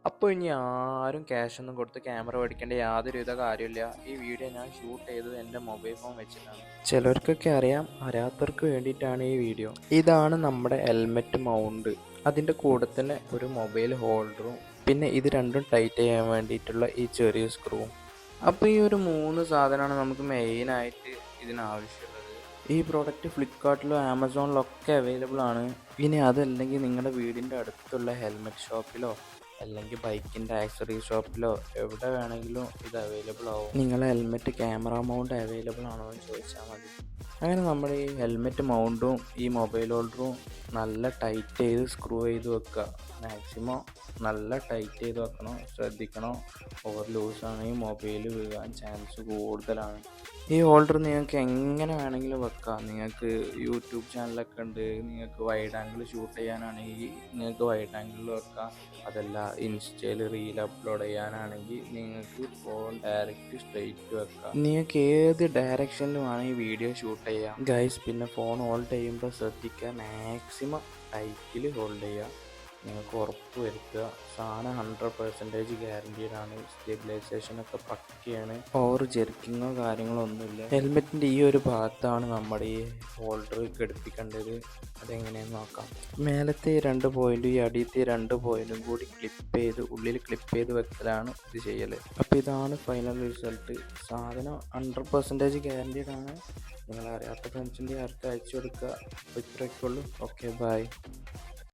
അപ്പോൾ ഇനി ആരും ക്യാഷ് ഒന്നും കൊടുത്ത് ക്യാമറ മേടിക്കേണ്ട യാതൊരുവിധ കാര്യമില്ല. ഈ വീഡിയോ ഞാൻ ഷൂട്ട് ചെയ്തത് എൻ്റെ മൊബൈൽ ഫോൺ വെച്ചിട്ടാണ്. ചിലർക്കൊക്കെ അറിയാം, അറിയാത്തവർക്ക് വേണ്ടിയിട്ടാണ് ഈ വീഡിയോ. ഇതാണ് നമ്മുടെ ഹെൽമെറ്റ് മൗണ്ട്. അതിൻ്റെ കൂടെ തന്നെ ഒരു മൊബൈൽ ഹോൾഡറും പിന്നെ ഇത് രണ്ടും ടൈറ്റ് ചെയ്യാൻ വേണ്ടിയിട്ടുള്ള ഈ ചെറിയ സ്ക്രൂവും. അപ്പോൾ ഈ ഒരു 3 സാധനമാണ് നമുക്ക് മെയിനായിട്ട് ഇതിനാവശ്യമുള്ളത്. ഈ പ്രോഡക്റ്റ് ഫ്ലിപ്കാർട്ടിലും ആമസോണിലൊക്കെ അവൈലബിൾ ആണ്. ഇനി അതല്ലെങ്കിൽ നിങ്ങളുടെ വീടിൻ്റെ അടുത്തുള്ള ഹെൽമെറ്റ് ഷോപ്പിലോ അല്ലെങ്കിൽ ബൈക്കിൻ്റെ ആക്സറി ഷോപ്പിലോ എവിടെ വേണമെങ്കിലും ഇത് അവൈലബിൾ ആവും. നിങ്ങളെ ഹെൽമെറ്റ് ക്യാമറ മൗണ്ട് അവൈലബിൾ ആണോ എന്ന് ചോദിച്ചാൽ മതി. അങ്ങനെ നമ്മുടെ ഈ ഹെൽമെറ്റ് മൗണ്ടും ഈ മൊബൈൽ ഹോൾഡറും നല്ല ടൈറ്റ് ചെയ്ത് സ്ക്രൂ ചെയ്ത് വെക്കുക. മാക്സിമം നല്ല ടൈറ്റ് ചെയ്ത് വെക്കണം, ശ്രദ്ധിക്കണം. ഓവർ ലൂസാണെങ്കിൽ മൊബൈൽ വീഴാൻ ചാൻസ് കൂടുതലാണ്. ഈ ഹോൾഡർ നിങ്ങൾക്ക് എങ്ങനെ വേണമെങ്കിലും വെക്കാം. നിങ്ങൾക്ക് യൂട്യൂബ് ചാനലൊക്കെ ഉണ്ട്, നിങ്ങൾക്ക് വൈഡ് ആംഗിൾ ഷൂട്ട് ചെയ്യാനാണെങ്കിൽ നിങ്ങൾക്ക് വൈഡ് ആംഗിളിൽ വെക്കാം. അതല്ല ഇൻസ്റ്റയിൽ റീൽ അപ്ലോഡ് ചെയ്യാനാണെങ്കിൽ നിങ്ങൾക്ക് ഫോൺ ഡയറക്റ്റ് സ്ട്രെയിറ്റ് വെക്കാം. നിങ്ങൾക്ക് ഏത് ഡയറക്ഷനിൽ വേണമെങ്കിൽ വീഡിയോ ഷൂട്ട് ചെയ്യാം ഗൈസ്. പിന്നെ ഫോൺ ഹോൾഡ് ചെയ്യുമ്പോൾ ശ്രദ്ധിക്കുക, മാക്സിമം ടൈറ്റിൽ ഹോൾഡ് ചെയ്യുക. നിങ്ങൾക്ക് ഉറപ്പ് വരുത്തുക. സാധനം 100% ഗ്യാരണ്ടീഡാണ്. സ്റ്റെബിലൈസേഷനൊക്കെ പക്കയാണ്. ഓവർ ജെർക്കിങ്ങോ കാര്യങ്ങളോ ഒന്നുമില്ല. ഹെൽമെറ്റിൻ്റെ ഈ ഒരു ഭാഗത്താണ് നമ്മുടെ ഈ ഹോൾഡർ ഘടിപ്പിക്കേണ്ടത്. അതെങ്ങനെയെന്ന് നോക്കാം. മേലത്തെ 2 പോയിൻറ്റും ഈ അടിയത്തെ 2 പോയിൻറ്റും കൂടി ഉള്ളിൽ ക്ലിപ്പ് ചെയ്ത് വെക്കലാണ് ഇത് ചെയ്യൽ. അപ്പോൾ ഇതാണ് ഫൈനൽ റിസൾട്ട്. സാധനം 100% ഗ്യാരണ്ടീഡാണ്. നിങ്ങളറിയാത്ത ഫ്രണ്ട്സിൻ്റെ ആർക്ക് അയച്ചു കൊടുക്കുക. അപ്പോൾ ഇത്രയൊക്കെ ഉള്ളൂ. Okay, by.